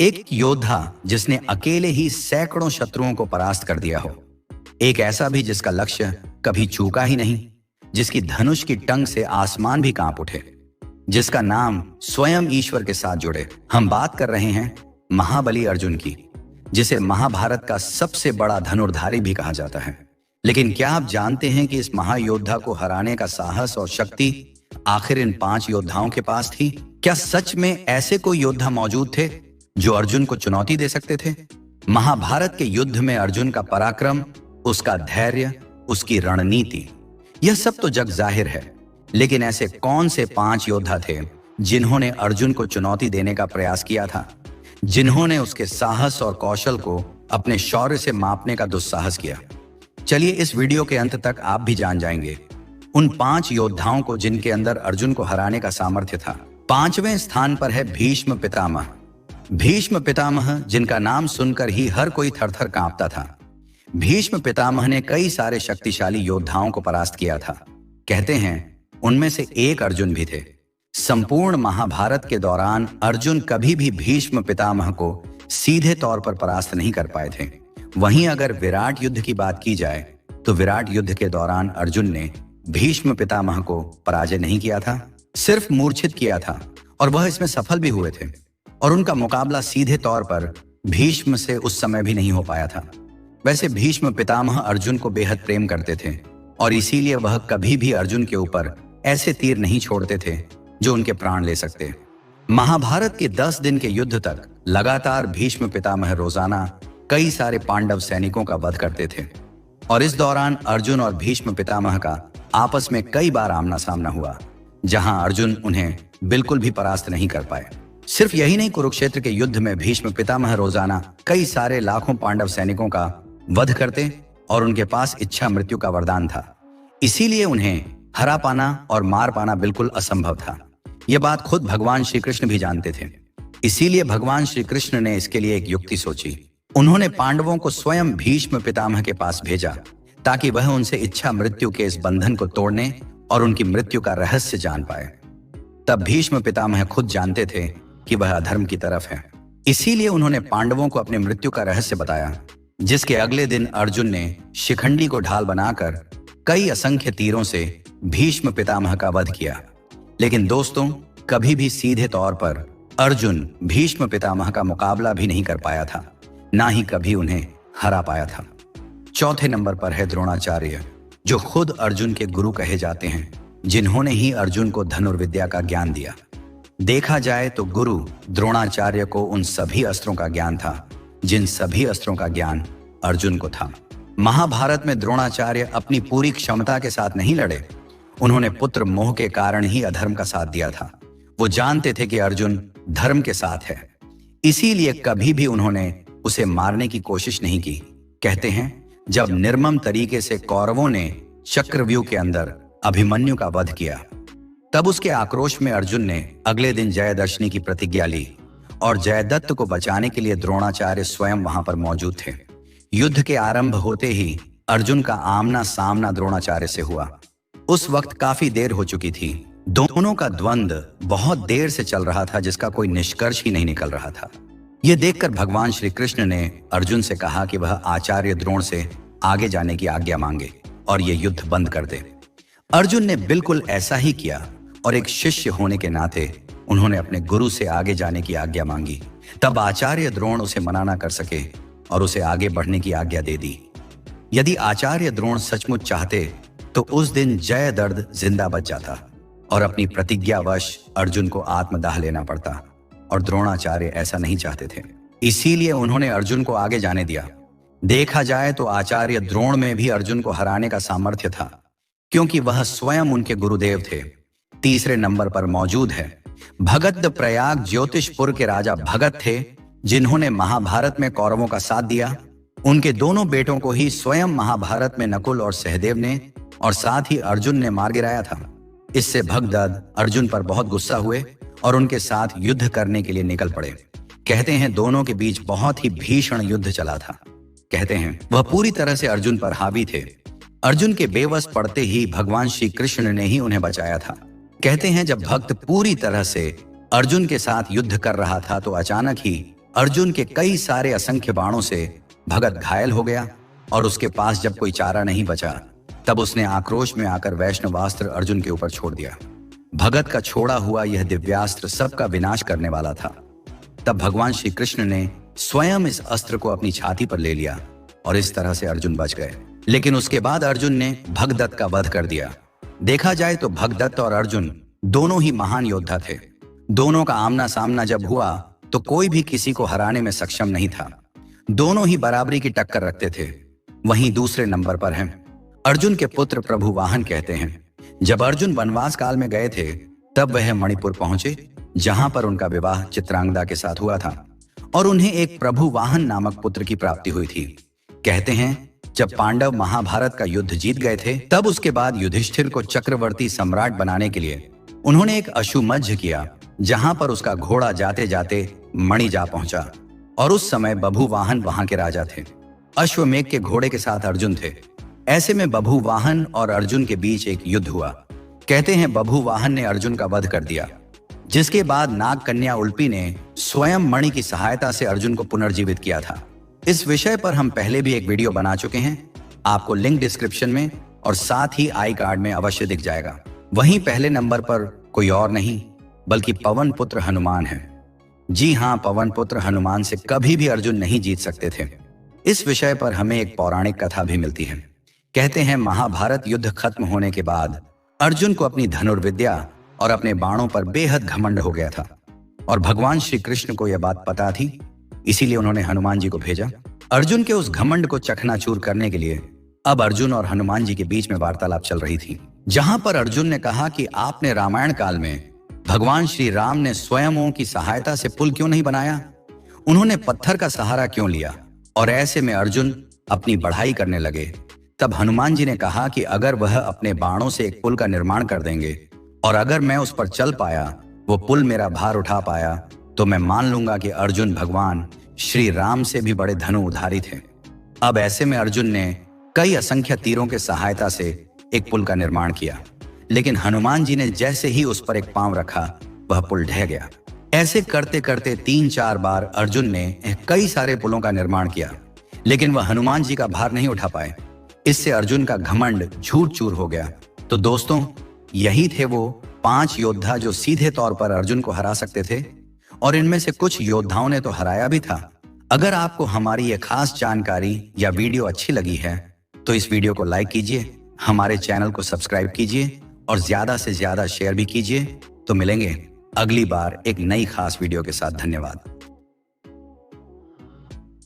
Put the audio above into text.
एक योद्धा जिसने अकेले ही सैकड़ों शत्रुओं को परास्त कर दिया हो। एक ऐसा भी जिसका लक्ष्य कभी चूका ही नहीं, जिसकी धनुष की टंग से आसमान भी कांप उठे, जिसका नाम स्वयं ईश्वर के साथ जुड़े। हम बात कर रहे हैं महाबली अर्जुन की, जिसे महाभारत का सबसे बड़ा धनुर्धारी भी कहा जाता है। लेकिन क्या आप जानते हैं कि इस महायोद्धा को हराने का साहस और शक्ति आखिर इन 5 योद्धाओं के पास थी? क्या सच में ऐसे कोई योद्धा मौजूद थे जो अर्जुन को चुनौती दे सकते थे? महाभारत के युद्ध में अर्जुन का पराक्रम, उसका धैर्य, उसकी रणनीति, यह सब तो जग जाहिर है। लेकिन ऐसे कौन से 5 योद्धा थे जिन्होंने अर्जुन को चुनौती देने का प्रयास किया था, जिन्होंने उसके साहस और कौशल को अपने शौर्य से मापने का दुस्साहस किया? चलिए इस वीडियो के अंत तक आप भी जान जाएंगे उन 5 योद्धाओं को जिनके अंदर अर्जुन को हराने का सामर्थ्य था। 5वें स्थान पर है भीष्म पितामह। भीष्म पितामह, जिनका नाम सुनकर ही हर कोई थरथर कांपता था। भीष्म पितामह ने कई सारे शक्तिशाली योद्धाओं को परास्त किया था। कहते हैं उनमें से एक अर्जुन भी थे। संपूर्ण महाभारत के दौरान अर्जुन कभी भी भीष्म पितामह को सीधे तौर पर परास्त नहीं कर पाए थे। वहीं अगर विराट युद्ध की बात की जाए तो विराट युद्ध के दौरान अर्जुन ने भीष्म पितामह को पराजय नहीं किया था, सिर्फ मूर्छित किया था, और वह इसमें सफल भी हुए थे। और उनका मुकाबला सीधे तौर पर भीष्म से उस समय भी नहीं हो पाया था। वैसे भीष्म पितामह अर्जुन को बेहद प्रेम करते थे और इसीलिए वह कभी भी अर्जुन के ऊपर ऐसे तीर नहीं छोड़ते थे जो उनके प्राण ले सकते। महाभारत के 10 दिन के युद्ध तक लगातार भीष्म पितामह रोजाना कई सारे पांडव सैनिकों का वध करते थे, और इस दौरान अर्जुन और भीष्म पितामह का आपस में कई बार आमना सामना हुआ, जहां अर्जुन उन्हें बिल्कुल भी परास्त नहीं कर पाए। सिर्फ यही नहीं, कुरुक्षेत्र के युद्ध में भीष्म पितामह रोजाना कई सारे लाखों पांडव सैनिकों का वध करते और उनके पास इच्छा मृत्यु का वरदान था। इसीलिए उन्हें हरा पाना और मार पाना बिल्कुल असंभव था। यह बात खुद भगवान श्री कृष्ण भी जानते थे। इसीलिए भगवान श्री कृष्ण ने इसके लिए एक युक्ति सोची। उन्होंने पांडवों को स्वयं भीष्म पितामह के पास भेजा ताकि वह उनसे इच्छा मृत्यु के इस बंधन को तोड़ने और उनकी मृत्यु का रहस्य जान पाए। तब भीष्म पितामह खुद जानते थे कि वह अधर्म की तरफ है। इसीलिए उन्होंने पांडवों को अपनी मृत्यु का रहस्य बताया, जिसके अगले दिन अर्जुन ने शिखंडी को ढाल बनाकर कई असंख्य तीरों से भीष्म पितामह का वध किया। लेकिन दोस्तों, कभी भी सीधे तौर पर अर्जुन भीष्म पितामह का मुकाबला भी नहीं कर पाया था, ना ही कभी उन्हें हरा पाया था। चौथे नंबर पर है द्रोणाचार्य, जो खुद अर्जुन के गुरु कहे जाते हैं, जिन्होंने ही अर्जुन को धनुर्विद्या का ज्ञान दिया। देखा जाए तो गुरु द्रोणाचार्य को उन सभी अस्त्रों का ज्ञान था जिन सभी अस्त्रों का ज्ञान अर्जुन को था। महाभारत में द्रोणाचार्य अपनी पूरी क्षमता के साथ नहीं लड़े। उन्होंने पुत्र मोह के कारण ही अधर्म का साथ दिया था। वो जानते थे कि अर्जुन धर्म के साथ है, इसीलिए कभी भी उन्होंने उसे मारने की कोशिश नहीं की। कहते हैं जब निर्मम तरीके से कौरवों ने चक्रव्यूह के अंदर अभिमन्यु का वध किया, तब उसके आक्रोश में अर्जुन ने अगले दिन जयदर्शनी की प्रतिज्ञा ली, और जयदत्त को बचाने के लिए द्रोणाचार्य स्वयं वहां पर मौजूद थे। युद्ध के आरंभ होते ही अर्जुन का आमना सामना द्रोणाचार्य से हुआ। उस वक्त काफी देर हो चुकी थी। दोनों का द्वंद्व बहुत देर से चल रहा था, जिसका कोई निष्कर्ष ही नहीं निकल रहा था। यह देखकर भगवान श्री कृष्ण ने अर्जुन से कहा कि वह आचार्य द्रोण से आगे जाने की आज्ञा मांगे और यह युद्ध बंद कर दे। अर्जुन ने बिल्कुल ऐसा ही किया, और एक शिष्य होने के नाते उन्होंने अपने गुरु से आगे जाने की आज्ञा मांगी। तब आचार्य द्रोण उसे मना न कर सके और उसे आगे बढ़ने की आज्ञा दे दी। यदि आचार्य द्रोण सचमुच चाहते तो उस दिन जयद्रथ जिंदा बच जाता और अपनी प्रतिज्ञावश अर्जुन को आत्मदाह लेना पड़ता, और द्रोणाचार्य ऐसा नहीं चाहते थे। इसीलिए उन्होंने अर्जुन को आगे जाने दिया। देखा जाए तो आचार्य द्रोण में भी अर्जुन को हराने का सामर्थ्य था, क्योंकि वह स्वयं उनके गुरुदेव थे। तीसरे नंबर पर मौजूद है भगत प्रयाग ज्योतिषपुर के राजा भगत थे, जिन्होंने महाभारत में कौरवों का साथ दिया। उनके दोनों बेटों को ही स्वयं महाभारत में नकुल और सहदेव ने और साथ ही अर्जुन ने मार गिराया था। इससे भगदत्त अर्जुन पर बहुत गुस्सा हुए और उनके साथ युद्ध करने के लिए निकल पड़े। कहते हैं दोनों के बीच बहुत ही भीषण युद्ध चला था। कहते हैं वह पूरी तरह से अर्जुन पर हावी थे। अर्जुन के बेवश पड़ते ही भगवान श्री कृष्ण ने ही उन्हें बचाया था। कहते हैं जब भक्त पूरी तरह से अर्जुन के साथ युद्ध कर रहा था तो अचानक ही अर्जुन के कई सारे असंख्य बाणों से भगत घायल हो गया और उसके पास जब कोई चारा नहीं बचा तब उसने आक्रोश में आकर वैष्णवास्त्र अर्जुन के ऊपर छोड़ दिया। भगत का छोड़ा हुआ यह दिव्यास्त्र सबका विनाश करने वाला था। तब भगवान श्री कृष्ण ने स्वयं इस अस्त्र को अपनी छाती पर ले लिया और इस तरह से अर्जुन बच गए। लेकिन उसके बाद अर्जुन ने भगदत्त का वध कर दिया। देखा जाए तो भगदत्त और अर्जुन दोनों ही महान योद्धा थे। दोनों का आमना सामना जब हुआ तो कोई भी किसी को हराने में सक्षम नहीं था। दोनों ही बराबरी की टक्कर रखते थे। वहीं दूसरे नंबर पर हैं अर्जुन के पुत्र प्रभु वाहन कहते हैं। जब अर्जुन वनवास काल में गए थे तब वह मणिपुर पहुंचे, जहां पर उनका विवाह चित्रांगदा के साथ हुआ था और उन्हें एक प्रभु वाहन नामक पुत्र की प्राप्ति हुई थी। कहते हैं जब पांडव महाभारत का युद्ध जीत गए थे तब उसके बाद युधिष्ठिर को चक्रवर्ती सम्राट बनाने के लिए उन्होंने एक अश्वमध्य किया, जहां पर उसका घोड़ा जाते जाते मणि जा पहुंचा और उस समय बभु वाहन वहां के राजा थे। अश्वमेघ के घोड़े के साथ अर्जुन थे। ऐसे में बभु वाहन और अर्जुन के बीच एक युद्ध हुआ। कहते हैं बभु वाहन ने अर्जुन का वध कर दिया, जिसके बाद नाग कन्या उल्पी ने स्वयं मणि की सहायता से अर्जुन को पुनर्जीवित किया था। इस विषय पर हम पहले भी एक वीडियो बना चुके हैं, आपको लिंक डिस्क्रिप्शन में और साथ ही आई कार्ड में अवश्य दिख जाएगा। वहीं पहले नंबर पर कोई और नहीं बल्कि पवन पुत्र हनुमान है। जी हाँ, पवन पुत्र हनुमान से कभी भी अर्जुन नहीं जीत सकते थे। इस विषय पर हमें एक पौराणिक कथा भी मिलती है। कहते हैं महाभारत युद्ध खत्म होने के बाद अर्जुन को अपनी धनुर्विद्या और अपने बाणों पर बेहद घमंड हो गया था और भगवान श्री कृष्ण को यह बात पता थी, इसीलिए उन्होंने हनुमान जी को भेजा। अर्जुन के उस घमंड को चकनाचूर करने के लिए अब अर्जुन और हनुमान जी के बीच में वार्तालाप चल रही थी, जहां पर अर्जुन ने कहा कि आपने रामायण काल में भगवान श्री राम ने स्वयं की सहायता से पुल क्यों नहीं बनाया? उन्होंने पत्थर का सहारा क्यों लिया? और ऐसे में अर्जुन अपनी बढ़ाई करने लगे। तब हनुमान जी ने कहा कि अगर वह अपने बाणों से एक पुल का निर्माण कर देंगे और अगर मैं उस पर चल पाया, वो पुल मेरा भार उठा पाया, तो मैं मान लूंगा कि अर्जुन भगवान श्री राम से भी बड़े धनुधारी थे। अब ऐसे में अर्जुन ने कई असंख्य तीरों के सहायता से एक पुल का निर्माण किया, लेकिन हनुमान जी ने जैसे ही उस पर एक पांव रखा वह पुल ढह गया। ऐसे करते करते 3-4 बार अर्जुन ने कई सारे पुलों का निर्माण किया, लेकिन वह हनुमान जी का भार नहीं उठा पाए। इससे अर्जुन का घमंड झूठ चूर हो गया। तो दोस्तों, यही थे वो 5 योद्धा जो सीधे तौर पर अर्जुन को हरा सकते थे और इनमें से कुछ योद्धाओं ने तो हराया भी था। अगर आपको हमारी ये खास जानकारी या वीडियो अच्छी लगी है तो इस वीडियो को लाइक कीजिए, हमारे चैनल को सब्सक्राइब कीजिए और ज्यादा से ज्यादा शेयर भी कीजिए। तो मिलेंगे अगली बार एक नई खास वीडियो के साथ। धन्यवाद।